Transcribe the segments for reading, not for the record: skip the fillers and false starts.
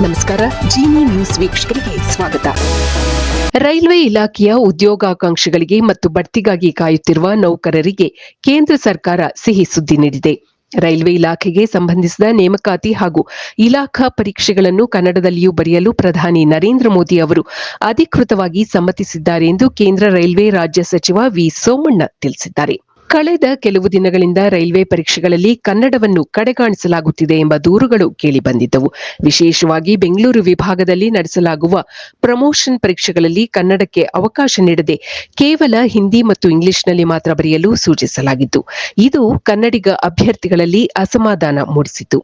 ನಮಸ್ಕಾರ. ಜಿನಿ ನ್ಯೂಸ್ ವೀಕ್ಷಕರಿಗೆ ಸ್ವಾಗತ. ರೈಲ್ವೆ ಇಲಾಖೆಯ ಉದ್ಯೋಗಾಕಾಂಕ್ಷಿಗಳಿಗೆ ಮತ್ತು ಬಡ್ತಿಗಾಗಿ ಕಾಯುತ್ತಿರುವ ನೌಕರರಿಗೆ ಕೇಂದ್ರ ಸರ್ಕಾರ ಸಿಹಿ ಸುದ್ದಿ ನೀಡಿದೆ. ರೈಲ್ವೆ ಇಲಾಖೆಗೆ ಸಂಬಂಧಿಸಿದ ನೇಮಕಾತಿ ಹಾಗೂ ಇಲಾಖಾ ಪರೀಕ್ಷೆಗಳನ್ನು ಕನ್ನಡದಲ್ಲಿಯೂ ಬರೆಯಲು ಪ್ರಧಾನಿ ನರೇಂದ್ರ ಮೋದಿ ಅವರು ಅಧಿಕೃತವಾಗಿ ಸಮ್ಮತಿಸಿದ್ದಾರೆ ಎಂದು ಕೇಂದ್ರ ರೈಲ್ವೆ ರಾಜ್ಯ ಸಚಿವ ವಿ ಸೋಮಣ್ಣ ತಿಳಿಸಿದ್ದಾರೆ. ಕಳೆದ ಕೆಲವು ದಿನಗಳಿಂದ ರೈಲ್ವೆ ಪರೀಕ್ಷೆಗಳಲ್ಲಿ ಕನ್ನಡವನ್ನು ಕಡೆಗಾಣಿಸಲಾಗುತ್ತಿದೆ ಎಂಬ ದೂರುಗಳು ಕೇಳಿಬಂದಿದ್ದವು. ವಿಶೇಷವಾಗಿ ಬೆಂಗಳೂರು ವಿಭಾಗದಲ್ಲಿ ನಡೆಸಲಾಗುವ ಪ್ರಮೋಷನ್ ಪರೀಕ್ಷೆಗಳಲ್ಲಿ ಕನ್ನಡಕ್ಕೆ ಅವಕಾಶ ನೀಡದೆ ಕೇವಲ ಹಿಂದಿ ಮತ್ತು ಇಂಗ್ಲಿಷ್ನಲ್ಲಿ ಮಾತ್ರ ಬರೆಯಲು ಸೂಚಿಸಲಾಗಿತ್ತು. ಇದು ಕನ್ನಡಿಗ ಅಭ್ಯರ್ಥಿಗಳಲ್ಲಿ ಅಸಮಾಧಾನ ಮೂಡಿಸಿತು.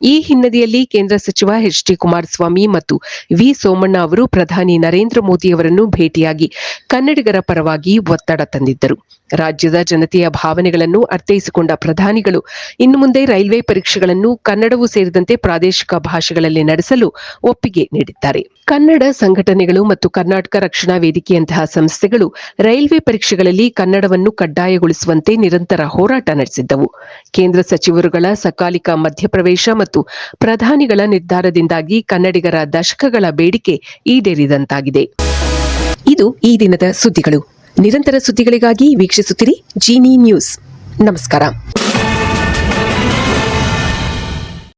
ಈ ಹಿನ್ನೆಲೆಯಲ್ಲಿ ಕೇಂದ್ರ ಸಚಿವ ಎಚ್ ಡಿ ಕುಮಾರಸ್ವಾಮಿ ಮತ್ತು ವಿ ಸೋಮಣ್ಣ ಅವರು ಪ್ರಧಾನಿ ನರೇಂದ್ರ ಮೋದಿ ಅವರನ್ನು ಭೇಟಿಯಾಗಿ ಕನ್ನಡಿಗರ ಪರವಾಗಿ ಒತ್ತಡ ತಂದಿದ್ದರು. ರಾಜ್ಯದ ಜನತೆಯ ಭಾವನೆಗಳನ್ನು ಅರ್ಥೈಸಿಕೊಂಡ ಪ್ರಧಾನಿಗಳು ಇನ್ನು ಮುಂದೆ ರೈಲ್ವೆ ಪರೀಕ್ಷೆಗಳನ್ನು ಕನ್ನಡವೂ ಸೇರಿದಂತೆ ಪ್ರಾದೇಶಿಕ ಭಾಷೆಗಳಲ್ಲಿ ನಡೆಸಲು ಒಪ್ಪಿಗೆ ನೀಡಿದ್ದಾರೆ. ಕನ್ನಡ ಸಂಘಟನೆಗಳು ಮತ್ತು ಕರ್ನಾಟಕ ರಕ್ಷಣಾ ವೇದಿಕೆಯಂತಹ ಸಂಸ್ಥೆಗಳು ರೈಲ್ವೆ ಪರೀಕ್ಷೆಗಳಲ್ಲಿ ಕನ್ನಡವನ್ನು ಕಡ್ಡಾಯಗೊಳಿಸುವಂತೆ ನಿರಂತರ ಹೋರಾಟ ನಡೆಸಿದ್ದವು. ಕೇಂದ್ರ ಸಚಿವರುಗಳ ಸಕಾಲಿಕ ಮಧ್ಯಪ್ರವೇಶ ಮತ್ತು ಪ್ರಧಾನಿಗಳ ನಿರ್ಧಾರದಿಂದಾಗಿ ಕನ್ನಡಿಗರ ದಶಕಗಳ ಬೇಡಿಕೆ ಈಡೇರಿದಂತಾಗಿದೆ. ಇದು ಈ ದಿನದ ಸುದ್ದಿಗಳು. ನಿರಂತರ ಸುದ್ದಿಗಳಿಗಾಗಿ ವೀಕ್ಷಿಸುತ್ತಿರಿ ಜಿನಿ ನ್ಯೂಸ್. ನಮಸ್ಕಾರ.